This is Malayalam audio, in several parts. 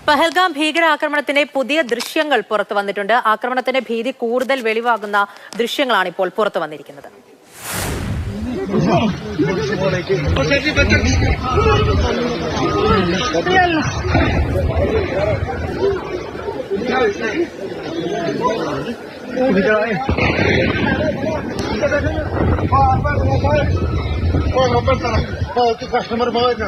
പഹൽഗാം ഭീകരാക്രമണത്തിന്റെ പുതിയ ദൃശ്യങ്ങൾ പുറത്തു വന്നിട്ടുണ്ട്. ആക്രമണത്തിന്റെ ഭീതി കൂടുതൽ വെളിവാകുന്ന ദൃശ്യങ്ങളാണ് ഇപ്പോൾ പുറത്തു വന്നിരിക്കുന്നത്. कस्टमर बहुत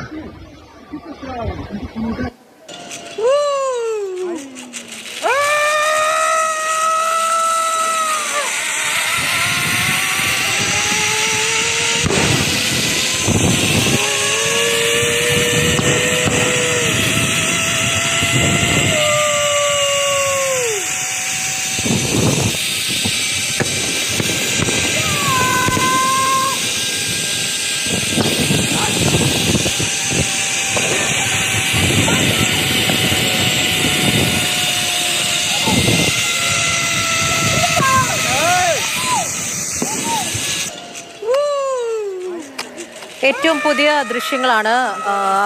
ഏറ്റവും പുതിയ ദൃശ്യങ്ങളാണ്.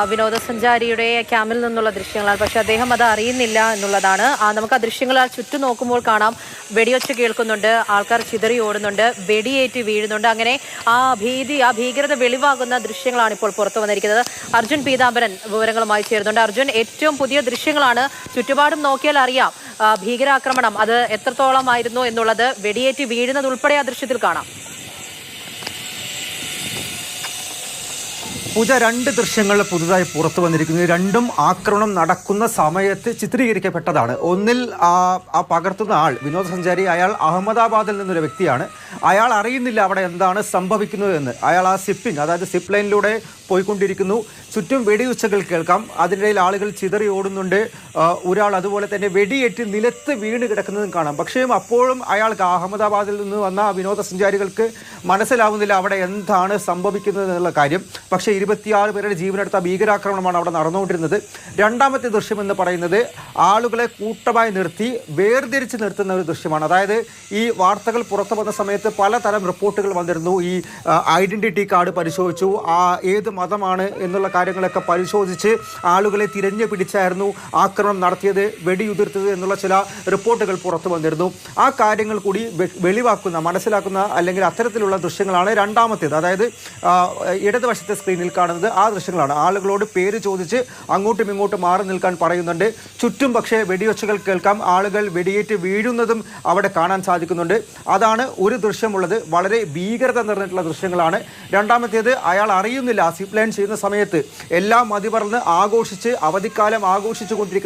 വിനോദസഞ്ചാരിയുടെ ക്യാമ്പിൽ നിന്നുള്ള ദൃശ്യങ്ങളാണ്. പക്ഷെ അദ്ദേഹം അത് അറിയുന്നില്ല എന്നുള്ളതാണ്. നമുക്ക് ആ ദൃശ്യങ്ങൾ ചുറ്റും നോക്കുമ്പോൾ കാണാം. വെടിയൊച്ച കേൾക്കുന്നുണ്ട്, ആൾക്കാർ ചിതറി ഓടുന്നുണ്ട്, വെടിയേറ്റ് വീഴുന്നുണ്ട്. അങ്ങനെ ആ ഭീകരത വെളിവാകുന്ന ദൃശ്യങ്ങളാണ് ഇപ്പോൾ പുറത്തു വന്നിരിക്കുന്നത്. അർജുൻ പീതാംബരൻ വിവരങ്ങളുമായി ചേരുന്നുണ്ട്. അർജുൻ, ഏറ്റവും പുതിയ ദൃശ്യങ്ങളാണ്. ചുറ്റുപാടും നോക്കിയാൽ അറിയാം ഭീകരാക്രമണം അത് എത്രത്തോളമായിരുന്നു എന്നുള്ളത്. വെടിയേറ്റ് വീഴുന്നത് ഉൾപ്പെടെ ആ ദൃശ്യത്തിൽ കാണാം. പൂജ, രണ്ട് ദൃശ്യങ്ങൾ പുതുതായി പുറത്തു വന്നിരിക്കുന്നത്. രണ്ടും ആക്രമണം നടക്കുന്ന സമയത്ത് ചിത്രീകരിക്കപ്പെട്ടതാണ്. ഒന്നിൽ ആ പകർത്തുന്ന ആൾ വിനോദസഞ്ചാരി, അയാൾ അഹമ്മദാബാദിൽ നിന്നൊരു വ്യക്തിയാണ്. അയാൾ അറിയുന്നില്ല അവിടെ എന്താണ് സംഭവിക്കുന്നത് എന്ന്. അയാൾ ആ അതായത് സിപ്പ് ലൈനിലൂടെ പോയിക്കൊണ്ടിരിക്കുന്നു. ചുറ്റും വെടിയുച്ചകൾ കേൾക്കാം. അതിനിടയിൽ ആളുകൾ ചിതറി ഓടുന്നുണ്ട്. ഒരാൾ അതുപോലെ തന്നെ വെടിയേറ്റ് നിലത്ത് വീണ് കിടക്കുന്നതും കാണാം. പക്ഷേ അപ്പോഴും അയാൾക്ക് അഹമ്മദാബാദിൽ നിന്ന് വന്ന വിനോദസഞ്ചാരികൾക്ക് മനസ്സിലാവുന്നില്ല അവിടെ എന്താണ് സംഭവിക്കുന്നത് എന്നുള്ള കാര്യം. പക്ഷേ 26 പേരുടെ ജീവനെടുത്ത ഭീകരാക്രമണമാണ് അവിടെ നടന്നുകൊണ്ടിരുന്നത്. രണ്ടാമത്തെ ദൃശ്യം എന്ന് പറയുന്നത് ആളുകളെ കൂട്ടമായി നിർത്തി വേർതിരിച്ച് നിർത്തുന്ന ഒരു ദൃശ്യമാണ്. അതായത് ഈ വാർത്തകൾ പുറത്തു വന്ന സമയത്ത് പലതരം റിപ്പോർട്ടുകൾ വന്നിരുന്നു. ഈ ഐഡന്റിറ്റി കാർഡ് പരിശോധിച്ചു, ഏത് മതമാണ് എന്നുള്ള കാര്യങ്ങളൊക്കെ പരിശോധിച്ച് ആളുകളെ തിരഞ്ഞു പിടിച്ചായിരുന്നു ആക്രമണം നടത്തിയത്, വെടിയുതിർത്തത് എന്നുള്ള ചില റിപ്പോർട്ടുകൾ പുറത്തു വന്നിരുന്നു. ആ കാര്യങ്ങൾ കൂടി വെളിവാക്കുന്ന, മനസ്സിലാക്കുന്ന അല്ലെങ്കിൽ അത്തരത്തിലുള്ള ദൃശ്യങ്ങളാണ് രണ്ടാമത്തേത്. അതായത് ഇടതുവശത്തെ സ്ക്രീനിൽ കാണുന്നത് ആ ദൃശ്യങ്ങളാണ്. ആളുകളോട് പേര് ചോദിച്ച് അങ്ങോട്ടും ഇങ്ങോട്ടും മാറി നിൽക്കാൻ പറയുന്നുണ്ട്. ചുറ്റും പക്ഷേ വെടിയൊച്ചകൾ കേൾക്കാം. ആളുകൾ വെടിയേറ്റ് വീഴുന്നതും അവിടെ കാണാൻ സാധിക്കുന്നുണ്ട്. അതാണ് ഒരു ദൃശ്യമുള്ളത്. വളരെ ഭീകരത നിറഞ്ഞിട്ടുള്ള ദൃശ്യങ്ങളാണ്. രണ്ടാമത്തേത് അയാൾ അറിയുന്നില്ല. സിപ്പ് ലൈൻ ചെയ്യുന്ന സമയത്ത് എല്ലാം മതിമറന്ന് ആഘോഷിച്ച് അവധിക്കാലം ആഘോഷിച്ചു കൊണ്ടിരിക്കുന്ന